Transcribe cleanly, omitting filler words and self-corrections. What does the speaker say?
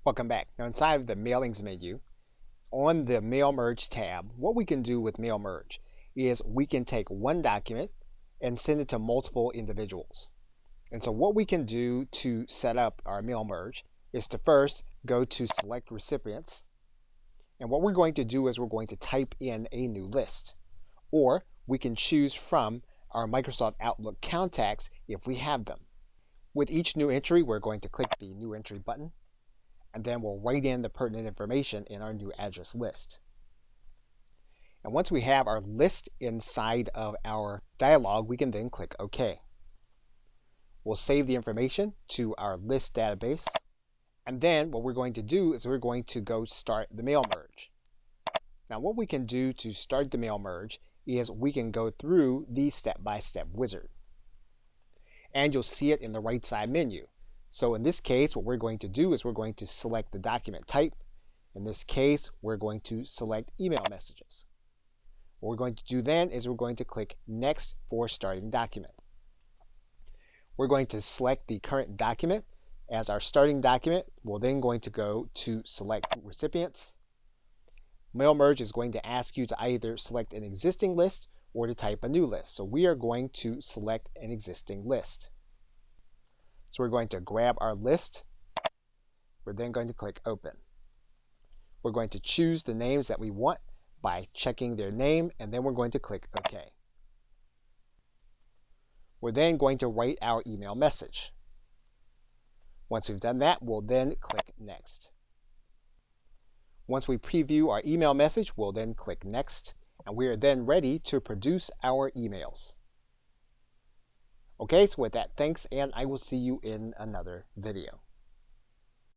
Welcome back. Now inside of the Mailings menu, on the Mail Merge tab, what we can do with Mail Merge is we can take one document and send it to multiple individuals. And so what we can do to set up our Mail Merge is to first go to Select Recipients. And what we're going to do is we're going to type in a new list. Or we can choose from our Microsoft Outlook contacts if we have them. With each new entry, we're going to click the New Entry button, and then we'll write in the pertinent information in our new address list. And once we have our list inside of our dialog, we can then click OK. We'll save the information to our list database, and then what we're going to do is we're going to go start the Mail Merge. Now what we can do to start the Mail Merge is we can go through the step-by-step wizard. And you'll see it in the right side menu. So in this case, what we're going to do is we're going to select the document type. In this case, we're going to select email messages. What we're going to do then is we're going to click Next for starting document. We're going to select the current document as our starting document. We're then going to go to Select Recipients. Mail Merge is going to ask you to either select an existing list or to type a new list. So we are going to select an existing list. So we're going to grab our list. We're then going to click Open. We're going to choose the names that we want by checking their name, and then we're going to click OK. We're then going to write our email message. Once we've done that, we'll then click Next. Once we preview our email message, we'll then click Next, and we are then ready to produce our emails. Okay, so with that, thanks, and I will see you in another video.